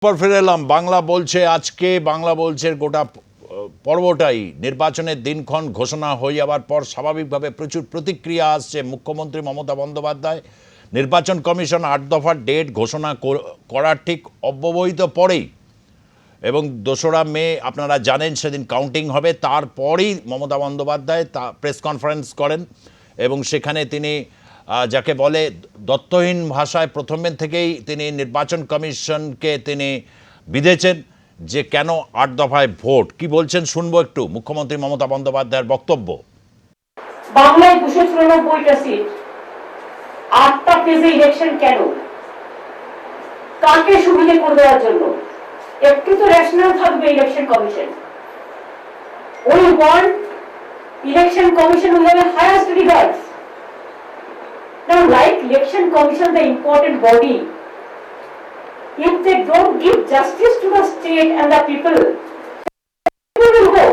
পর ফিরে এলাম। বাংলা বলছে আজকে বাংলা বলছে গোটা পর্বটাই নির্বাচনের দিনক্ষণ ঘোষণা হয়ে যাওয়ার পর স্বাভাবিকভাবে প্রচুর প্রতিক্রিয়া আসছে। মুখ্যমন্ত্রী মমতা বন্দ্যোপাধ্যায় নির্বাচন কমিশন ৮ দফার ডেট ঘোষণা করার ঠিক অব্যবহিত পরেই এবং ২রা মে আপনারা জানেন সেদিন কাউন্টিং হবে, তারপরেই মমতা বন্দ্যোপাধ্যায় প্রেস কনফারেন্স করেন এবং সেখানে তিনি যাকে বলে দত্তহীন ভাষায় প্রথমের থেকেই তিনি নির্বাচন কমিশনকে তিনি বিধেছেন যে কেন ৮ দফায় ভোট। কি বলছেন শুনবো একটু মুখ্যমন্ত্রী মমতা বন্দ্যোপাধ্যায়ের বক্তব্য। বাংলায় ২৯৪টা সিট, ৮টা ফেজে ইলেকশন কেন, কাকে সুবিধা করে দেওয়ার জন্য? একটু তো রেশনাল থাকবে election commission. We want election commission who have the highest regards. Now, like election commission, the important body, if they don't give justice to the state and the people, who will go?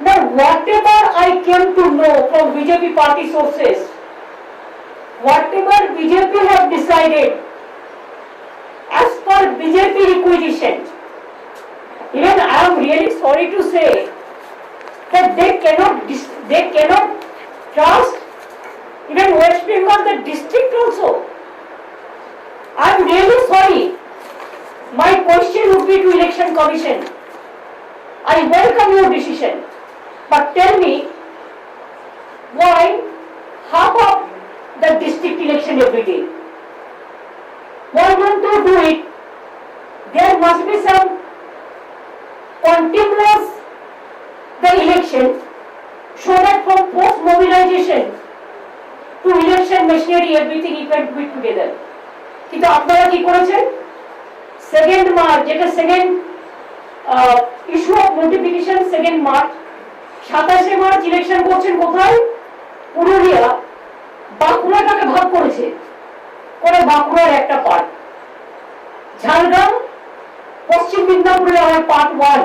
Now, whatever I came to know from BJP party sources, whatever BJP have decided, as per BJP requisition, even I am really sorry to say that they cannot trust even West Bengal, the district also. I am really sorry. My question would be to Election Commission. I welcome your decision, but tell me why half of the district election every day? Why don't you do it? There must be some continuous the election so that from post mobilization to election machinery everything you can do it together. কিন্তু আপনারা কি করেছেন? 2nd March, যেটা second issue of notification 2nd March, 27 March election করছেন কোথায়? পুরুলিয়া। বাঁকুড়াটাকে ভাগ করেছে, করে বাঁকুড়ার একটা পার্ট, ঝাড়গ্রাম পশ্চিম মেদিনীপুরের আবার পার্ট 1,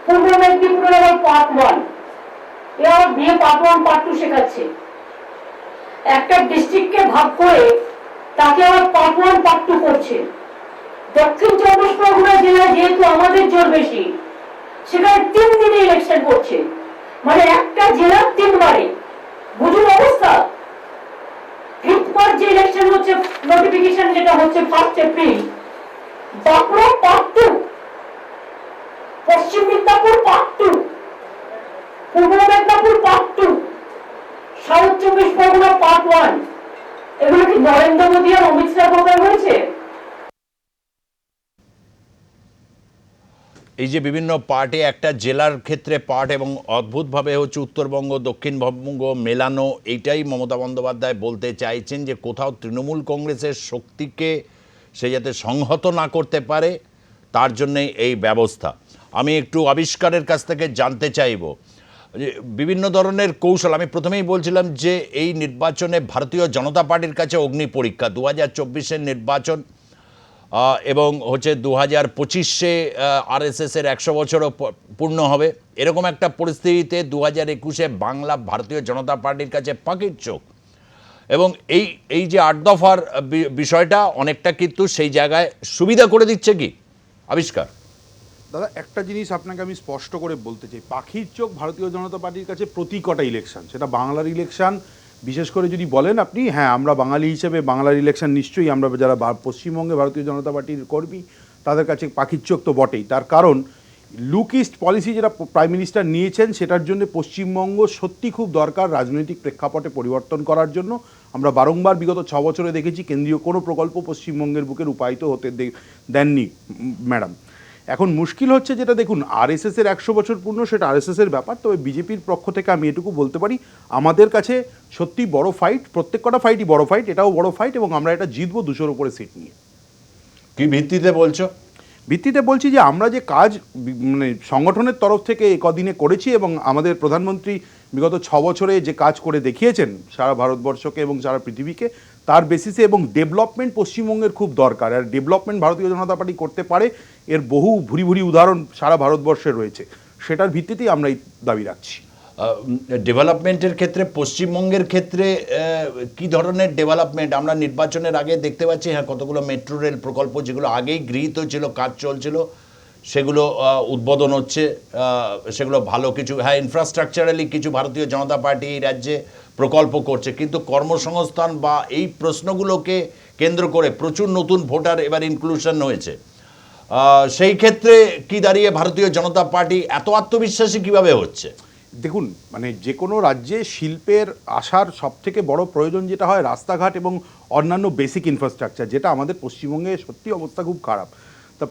পূর্ব মেদিনীপুরের আবার পার্ট 1, এবার বিয়ে পার্ট 1 পার্ট 2 শেখাচ্ছে। একটা ডিস্ট্রিক্টকে ভাগ করে তাকে আবার পার্ট 1 পার্ট 2 করছে। দক্ষিণ 24 পরগনা জেলায় যেহেতু আমাদের জোর বেশি, সেখানে 3 দিনে ইলেকশন করছে, মানে একটা জেলা 3 বারে। বুঝুন অবস্থা। 5th মার্চ যে ইলেকশন হচ্ছে, নোটিফিকেশন যেটা হচ্ছে 1 এপ্রিল, বাঁকুড়া পার্ট 2, পশ্চিম মেদিনীপুর পার্ট 2, পূর্ব Medinipur part 2, south 24 Pargana part 1। এগুলো কি নরেন্দ্র মোদী আর অমিত শাহ কথা হয়েছে? এই যে বিভিন্ন পার্টে একটা জেলার ক্ষেত্রে পার্ট এবং অদ্ভুতভাবে হচ্ছে উত্তরবঙ্গ দক্ষিণবঙ্গ মেলানো, এইটাই মমতা বন্দ্যোপাধ্যায় বলতে চাইছেন যে কোথাও তৃণমূল কংগ্রেসের শক্তিকে সে যাতে সংহত না করতে পারে তার জন্যে এই ব্যবস্থা। আমি একটু আবিষ্কারের কাছ থেকে জানতে চাইব যে বিভিন্ন ধরনের কৌশল। আমি প্রথমেই বলছিলাম যে এই নির্বাচনে ভারতীয় জনতা পার্টির কাছে অগ্নি পরীক্ষা। 2024-এর নির্বাচন এবং হচ্ছে 2025-এ আরএসএসের 100 বছরও পূর্ণ হবে। এরকম একটা পরিস্থিতিতে 2021-এ বাংলা ভারতীয় জনতা পার্টির কাছে পাখির চোখ এবং এই যে 8 দফার বিষয়টা অনেকটা কিন্তু সেই জায়গায় সুবিধা করে দিচ্ছে কি আবিষ্কার? দাদা, একটা জিনিস আপনাকে আমি স্পষ্ট করে বলতে চাই, পাখির চোখ ভারতীয় জনতা পার্টির কাছে প্রতি কটা ইলেকশন, সেটা বাংলার ইলেকশন বিশেষ করে যদি বলেন আপনি, হ্যাঁ আমরা বাঙালি হিসেবে বাংলার ইলেকশন নিশ্চয়ই আমরা যারা পশ্চিমবঙ্গে ভারতীয় জনতা পার্টির কর্মী তাদের কাছে পাখির চোখ তো বটেই। তার কারণ লুক ইস্ট পলিসি যেটা প্রাইম মিনিস্টার নিয়েছেন সেটার জন্য পশ্চিমবঙ্গ সত্যি খুব দরকার রাজনৈতিক প্রেক্ষাপটে পরিবর্তন করার জন্য। আমরা বারংবার বিগত 6 বছরে দেখেছি কেন্দ্রীয় কোনো প্রকল্প পশ্চিমবঙ্গের বুকে রূপায়িত হতে দেননি ম্যাডাম। এখন মুশকিল হচ্ছে যেটা দেখুন, আরএসএসের 100 বছর পূর্ণ, সেটা আরএসএসের ব্যাপার। তবে বিজেপির পক্ষ থেকে আমি এটুকু বলতে পারি, আমাদের কাছে সত্যি বড় ফাইট, প্রত্যেক কটা ফাইটই বড় ফাইট, এটাও বড় ফাইট এবং আমরা এটা জিতবো 200-র উপরে সিট নিয়ে। কি ভিত্তিতে বলছো? ভিত্তিতে বলছি যে আমরা যে কাজ মানে সংগঠনের তরফ থেকে কদিনে করেছি এবং আমাদের প্রধানমন্ত্রী বিগত 6 বছরে যে কাজ করে দেখিয়েছেন সারা ভারতবর্ষকে এবং সারা পৃথিবীকে, তার বেসিসে এবং ডেভেলপমেন্ট পশ্চিমবঙ্গের খুব দরকার। আর ডেভেলপমেন্ট ভারতীয় জনতা পার্টি করতে পারে, এর বহু ভুরি ভুরি উদাহরণ সারা ভারতবর্ষে রয়েছে। সেটার ভিত্তিতেই আমরা এই দাবি রাখছি। ডেভেলপমেন্টের ক্ষেত্রে পশ্চিমবঙ্গের ক্ষেত্রে কি ধরনের ডেভেলপমেন্ট আমরা নির্বাচনের আগে দেখতে পাচ্ছি? হ্যাঁ, কতগুলো মেট্রো রেল প্রকল্প যেগুলো আগেই গৃহীত ছিল, কাজ চলছিল, সেগুলো উদ্বোধন হচ্ছে, সেগুলো ভালো কিছু, হ্যাঁ ইনফ্রাস্ট্রাকচারালি কিছু ভারতীয় জনতা পার্টি এই রাজ্যে প্রকল্প করছে, কিন্তু কর্মসংস্থান বা এই প্রশ্নগুলোকে কেন্দ্র করে প্রচুর নতুন ভোটার এবার ইনক্লুশন হয়েছে। সেই ক্ষেত্রে কি দাঁড়িয়ে ভারতীয় জনতা পার্টি এত আত্মবিশ্বাসী কিভাবে হচ্ছে? দেখুন, মানে যে কোনো রাজ্যে শিল্পের আসার সবথেকে বড় প্রয়োজন যেটা হয় রাস্তাঘাট এবং অন্যান্য বেসিক ইনফ্রাস্ট্রাকচার, যেটা আমাদের পশ্চিমবঙ্গে সত্যি অবস্থা খুব খারাপ। তা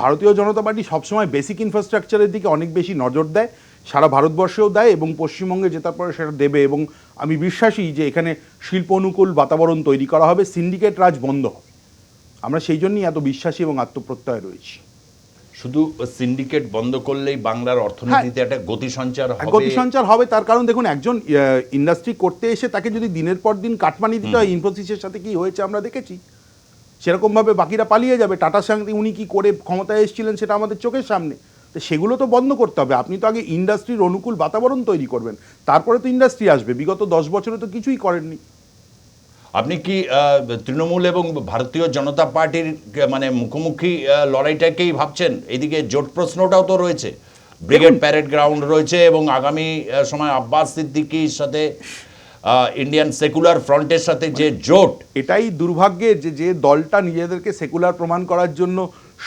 ভারতীয় জনতা পার্টি সবসময় বেসিক ইনফ্রাস্ট্রাকচারের দিকে অনেক বেশি নজর দেয়, সারা ভারতবর্ষেও দেয় এবং পশ্চিমবঙ্গে জেতার পরে সেটা দেবে। এবং আমি বিশ্বাসী যে এখানে শিল্প অনুকূল বাতাবরণ তৈরি করা হবে, সিন্ডিকেট রাজ বন্ধ হবে। আমরা সেই জন্যই এত বিশ্বাসী এবং আত্মপ্রত্যয় রয়েছি। শুধু সিন্ডিকেট বন্ধ করলেই বাংলার অর্থনীতিতে একটা গতি সঞ্চার হবে? গতি সঞ্চার হবে, তার কারণ দেখুন, একজন ইন্ডাস্ট্রি করতে এসে তাকে যদি দিনের পর দিন কাটমানি দিতে হয়, ইনফোসিসের সাথে কি হয়েছে আমরা দেখেছি, সেরকমভাবে বাকিরা পালিয়ে যাবে। টাটার সঙ্গে উনি কি করে ক্ষমতায় এসেছিলেন সেটা আমাদের চোখের সামনে। তো সেগুলো তো বন্ধ করতে হবে। আপনি তো আগে ইন্ডাস্ট্রির অনুকূল বাতাবরণ তৈরি করবেন, তারপরে তো ইন্ডাস্ট্রি আসবে। বিগত 10 বছরে তো কিছুই করেননি। আপনি কি তৃণমূল এবং ভারতীয় জনতা পার্টির মানে মুখোমুখি লড়াইটাকেই ভাবছেন? এদিকে জোট প্রশ্নটাও তো রয়েছে, ব্রিগেড প্যারেড গ্রাউন্ড রয়েছে এবং আগামী সময় আব্বাস সিদ্দিকীর সাথে ইন্ডিয়ান সেকুলার ফ্রন্টের সাথে যে জোট, এটাই দুর্ভাগ্যের যে দলটা নিজেদেরকে সেকুলার প্রমাণ করার জন্য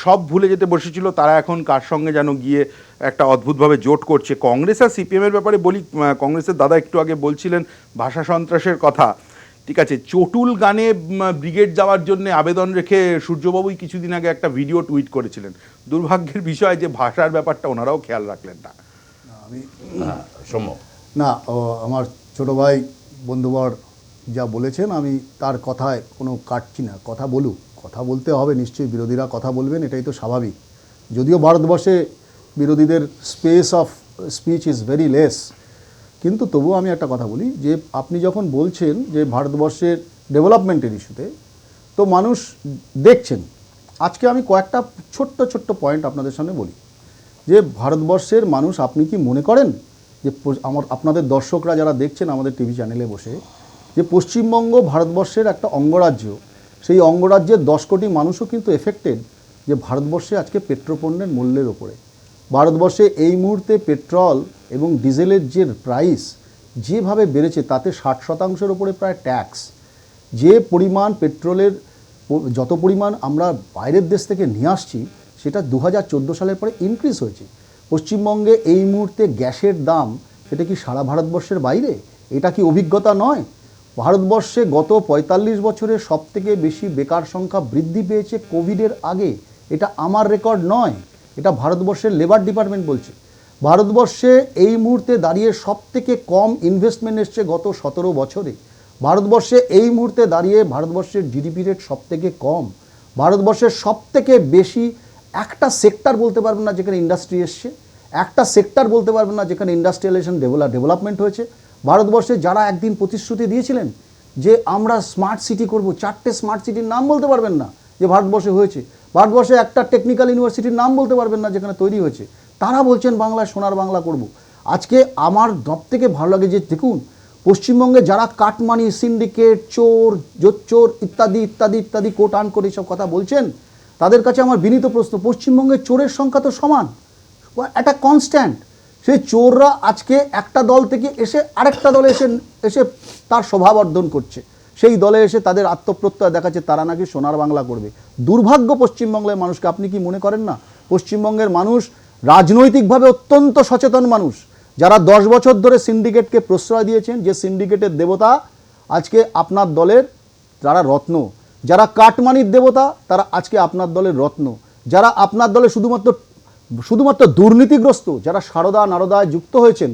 সব ভুলে যেতে বসেছিল, তারা এখন কার সঙ্গে যেন গিয়ে একটা অদ্ভুতভাবে জোট করছে। কংগ্রেস আর সিপিএমের ব্যাপারে বলি, কংগ্রেসের দাদা একটু আগে বলছিলেন ভাষা সন্ত্রাসের কথা, ঠিক আছে, চটুল গানে ব্রিগেড যাওয়ার জন্য আবেদন রেখে সূর্যবাবুই কিছুদিন আগে একটা ভিডিও টুইট করেছিলেন। দুর্ভাগ্যের বিষয় যে ভাষার ব্যাপারটা ওনারাও খেয়াল রাখলেন না। আমি সৌম্য, না, আমার ছোট ভাই বন্ধুবর যা বলেছেন আমি তার কথায় কোনো কাটছি না। কথা বলুক, কথা বলতে হবে, নিশ্চয়ই বিরোধীরা কথা বলবেন, এটাই তো স্বাভাবিক। যদিও ভারতবর্ষে বিরোধীদের space of speech is very less, কিন্তু তবুও আমি একটা কথা বলি যে আপনি যখন বলছেন যে ভারতবর্ষের ডেভেলপমেন্টের ইস্যুতে, তো মানুষ দেখছেন। আজকে আমি কয়েকটা ছোট্ট ছোট্ট পয়েন্ট আপনাদের সামনে বলি যে ভারতবর্ষের মানুষ, আপনি কি মনে করেন যে আপনাদের দর্শকরা যারা দেখছেন আমাদের টিভি চ্যানেলে বসে, যে পশ্চিমবঙ্গ ভারতবর্ষের একটা অঙ্গরাজ্য, সেই অঙ্গরাজ্যের 10 কোটি মানুষও কিন্তু এফেক্টেড যে ভারতবর্ষে আজকে পেট্রোপণ্যের মূল্যের ওপরে। ভারতবর্ষে এই মুহূর্তে পেট্রোল এবং ডিজেলের যে প্রাইস যেভাবে বেড়েছে, তাতে 60% ওপরে প্রায় ট্যাক্স। যে পরিমাণ পেট্রোলের যত পরিমাণ আমরা বাইরের দেশ থেকে নিয়ে আসছি, সেটা 2014 সালের পরে ইনক্রিজ হয়েছে। পশ্চিমবঙ্গে এই মুহূর্তে গ্যাসের দাম, সেটা কি সারা ভারতবর্ষের বাইরে? এটা কি অভিজ্ঞতা নয়? ভারতবর্ষে গত 45 বছরে সবথেকে বেশি বেকার সংখ্যা বৃদ্ধি পেয়েছে কোভিডের আগে। এটা আমার রেকর্ড নয়, এটা ভারতবর্ষের লেবার ডিপার্টমেন্ট বলছে। ভারতবর্ষে এই মুহূর্তে দাঁড়িয়ে সবথেকে কম ইনভেস্টমেন্ট এসছে গত 17 বছরে। ভারতবর্ষে এই মুহূর্তে দাঁড়িয়ে ভারতবর্ষের জিডিপি রেট সবথেকে কম। ভারতবর্ষের সবথেকে বেশি একটা সেক্টর বলতে পারবেন না যেখানে ইন্ডাস্ট্রি এসছে, একটা সেক্টর বলতে পারবেন না যেখানে ইন্ডাস্ট্রিয়ালাইজেশন ডেভেলপমেন্ট হয়েছে। ভারতবর্ষে যারা একদিন প্রতিশ্রুতি দিয়েছিলেন যে আমরা স্মার্ট সিটি করব, 4টে স্মার্ট সিটির নাম বলতে পারবেন না যে ভারতবর্ষে হয়েছে। ভারতবর্ষে একটা টেকনিক্যাল ইউনিভার্সিটির নাম বলতে পারবেন না যেখানে তৈরি হয়েছে। তারা বলছেন বাংলায় সোনার বাংলা করব। আজকে আমার সব থেকে ভালো লাগে যে দেখুন, পশ্চিমবঙ্গে যারা কাটমানি, সিন্ডিকেট, চোর, জোচ্চোর ইত্যাদি ইত্যাদি ইত্যাদি কোট আন করে সব কথা বলছেন, তাদের কাছে আমার বিনীত প্রশ্ন, পশ্চিমবঙ্গে চোরের সংখ্যা তো সমান, একটা কনস্ট্যান্ট। সেই চোররা আজকে একটা দল থেকে এসে আরেকটা দলে এসে তার শোভাবর্ধন করছে, সেই দলে এসে তাদের আত্মপ্রত্যয় দেখাচ্ছে তারা নাকি সোনার বাংলা করবে। দুর্ভাগ্য পশ্চিমবঙ্গের মানুষকে। আপনি কি মনে করেন না পশ্চিমবঙ্গের মানুষ রাজনৈতিকভাবে অত্যন্ত সচেতন মানুষ, যারা 10 বছর ধরে সিন্ডিকেটকে প্রশ্রয় দিয়েছেন, যে সিন্ডিকেটের দেবতা আজকে আপনার দলের তারা রত্ন, যারা কাটমানির দেবতা তারা আজকে আপনার দলের রত্ন, যারা আপনার দলে শুধুমাত্র দুর্নীতিগ্রস্ত, যারা সারদা নারদায় যুক্ত হয়েছেন,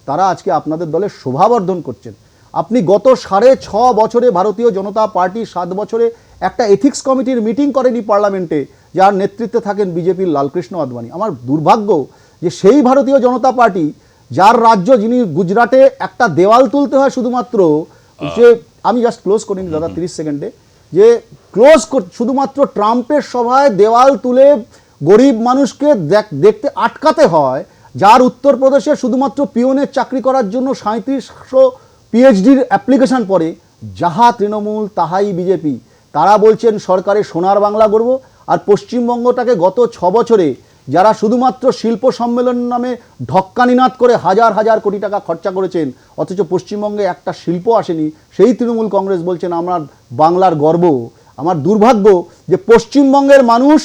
তারা আজকে আপনাদের দলের শোভাবর্ধন করছেন। আপনি গত 6.5 বছরে ভারতীয় জনতা পার্টি 7 বছরে একটা এথিক্স কমিটির মিটিং করেনি পার্লামেন্টে, যার নেতৃত্বে থাকেন বিজেপির লালকৃষ্ণ আদবানি। আমার দুর্ভাগ্য যে সেই ভারতীয় জনতা পার্টি, যার রাজ্য, যিনি গুজরাটে একটা দেওয়াল তুলতে হয় শুধুমাত্র, যে আমি জাস্ট ক্লোজ করিনি দাদা 30 সেকেন্ডে, যে শুধুমাত্র ট্রাম্পের সভায় দেওয়াল তুলে গরিব মানুষকে দেখতে আটকাতে হয়, যার উত্তরপ্রদেশে শুধুমাত্র পিওনের চাকরি করার জন্য 3700 পিএইচডির অ্যাপ্লিকেশন পড়ে, যাহা তৃণমূল তাহাই বিজেপি। তারা বলছেন সরকারে সোনার বাংলা গড়ব, আর পশ্চিমবঙ্গটাকে গত 6 বছরে যারা শুধুমাত্র শিল্প সম্মেলন নামে ঢক্কানিনাদ করে হাজার হাজার কোটি টাকা খরচা করেছেন, অথচ পশ্চিমবঙ্গে একটা শিল্প আসেনি, সেই তৃণমূল কংগ্রেস বলছেন আমার বাংলার গর্ব। আমার দুর্ভাগ্য যে পশ্চিমবঙ্গের মানুষ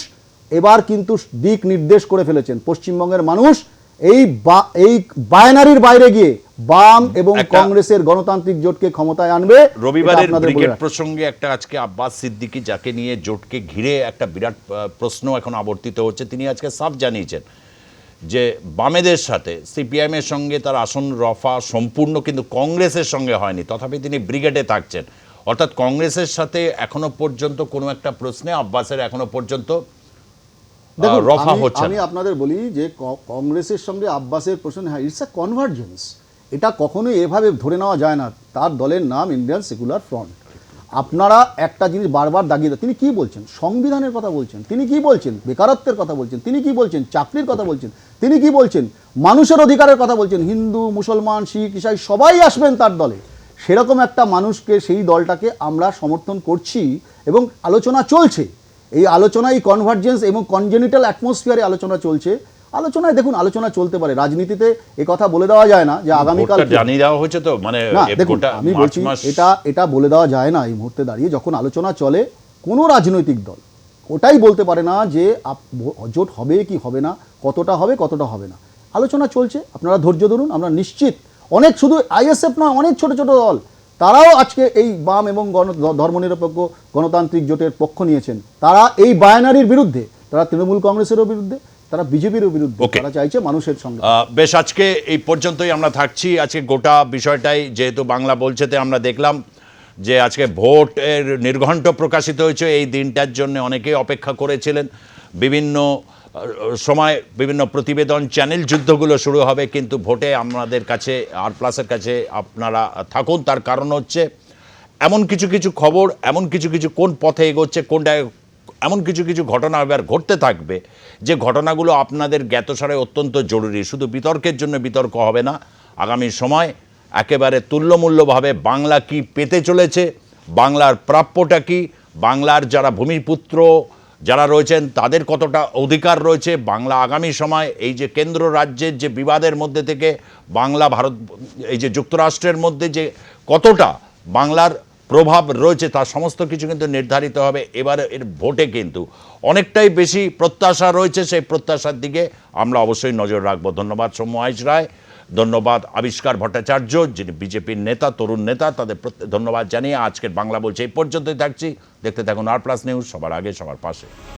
এবার কিন্তু দিক নির্দেশ করে ফেলেছেন। পশ্চিমবঙ্গের মানুষ এই বায়নারির বাইরে গিয়ে বাম এবং কংগ্রেসের গণতান্ত্রিক জোটকে ক্ষমতায় আনবে। রবিবারের ব্রিগেড প্রসঙ্গে একটা আজকে আব্বাস সিদ্দিকী, যাকে নিয়ে জোটকে ঘিরে একটা বিরাট প্রশ্ন এখন আবর্তিত হচ্ছে, তিনি আজকে সাফ জানিয়েছেন যে বামেদের সাথে সিপিআইএমের সঙ্গে তার আসন রফা সম্পূর্ণ কিন্তু কংগ্রেসের সঙ্গে হয়নি, তথাপি তিনি ব্রিগেডে থাকছেন। অর্থাৎ কংগ্রেসের সাথে এখনো পর্যন্ত কোনো একটা প্রশ্নে আব্বাসের এখনো পর্যন্ত রফা হচ্ছে। আমি আপনাদের বলি যে কংগ্রেসের সঙ্গে আব্বাসের প্রশ্ন, হ্যাঁ, ইটস আ কনভার্জেন্স, এটা কখনোই এভাবে ধরে নেওয়া যায় না। তার দলের নাম ইন্ডিয়ান সেকুলার ফ্রন্ট। আপনারা একটা জিনিস বারবার দাগিয়ে দেন, তিনি কি বলছেন? সংবিধানের কথা বলছেন। তিনি কি বলছেন? বেকারত্বের কথা বলছেন। তিনি কি বলছেন? চাকরির কথা বলছেন। তিনি কি বলছেন? মানুষের অধিকারের কথা বলছেন। হিন্দু, মুসলমান, শিখ, ইসাই সবাই আসবেন তার দলে। সেরকম একটা মানুষকে, সেই দলটাকে আমরা সমর্থন করছি এবং আলোচনা চলছে। এই আলোচনায় কনভার্জেন্স এবং কনজেনিটাল অ্যাটমসফিয়ারে আলোচনা চলছে। আলোচনায় দেখুন, আলোচনা চলতে পারে, রাজনীতিতে এ কথা বলে দেওয়া যায় না যে আগামীকাল জানিয়ে দেওয়া হয়েছে তো, মানে না, দেখুন আমি বলছি এটা বলে দেওয়া যায় না এই মুহূর্তে দাঁড়িয়ে। যখন আলোচনা চলে, কোনো রাজনৈতিক দল ওটাই বলতে পারে না যে জোট হবে কি হবে না, কতটা হবে কতটা হবে না। আলোচনা চলছে, আপনারা ধৈর্য ধরুন। আমরা নিশ্চিত অনেক, শুধু আইএসএফ নয়, অনেক ছোট ছোট দল তারাও আজকে এই বাম এবং ধর্মনিরপেক্ষ গণতান্ত্রিক জোটের পক্ষ নিয়েছেন। তারা এই বায়নারির বিরুদ্ধে, তারা তৃণমূল কংগ্রেসেরও বিরুদ্ধে, তারা বিজেপিরও বিরুদ্ধে। তারা চাইছে মানুষের সঙ্গে। বেশ, আজকে এই পর্যন্তই আমরা থাকছি। আজকে গোটা বিষয়টাই যেহেতু বাংলা বলছেতে আমরা দেখলাম যে আজকে ভোটের নির্ঘণ্ট প্রকাশিত হয়েছে। এই দিনটার জন্য অনেকেই অপেক্ষা করেছিলেন। বিভিন্ন সময় বিভিন্ন প্রতিবেদন, চ্যানেল যুদ্ধগুলো শুরু হবে, কিন্তু ভোটে আমাদের কাছে আর+এর কাছে আপনারা থাকুন। তার কারণ হচ্ছে এমন কিছু কিছু খবর, এমন কিছু কিছু কোন পথে এগোচ্ছে, কোনটায় এমন কিছু কিছু ঘটনা এবার ঘটতে থাকবে যে ঘটনাগুলো আপনাদের জ্ঞাতসারে অত্যন্ত জরুরি। শুধু বিতর্কের জন্য বিতর্ক হবে না, আগামী সময় একেবারে তুল্যমূল্যভাবে বাংলা কি পেতে চলেছে, বাংলার প্রাপ্যটা কি, বাংলার যারা ভূমিপুত্র যারা রয়েছেন তাদের কতটা অধিকার রয়েছে, বাংলা আগামী সময় এই যে কেন্দ্র রাজ্যের যে বিবাদের মধ্যে থেকে বাংলা ভারত, এই যে যুক্তরাষ্ট্রের মধ্যে যে কতটা বাংলার প্রভাব রয়েছে, তার সমস্ত কিছু কিন্তু নির্ধারিত হবে এবার এর ভোটে। কিন্তু অনেকটাই বেশি প্রত্যাশা রয়েছে, সেই প্রত্যাশার দিকে আমরা অবশ্যই নজর রাখবো। ধন্যবাদ সৌম্য আইচ রায়, ধন্যবাদ আবিষ্কার ভট্টাচার্য, যিনি বিজেপির নেতা, তরুণ নেতা, তাদের ধন্যবাদ জানিয়ে আজকের বাংলা বলছে এই পর্যন্তই থাকছি। দেখতে থাকুন আর+নিউজ, সবার আগে সবার পাশে।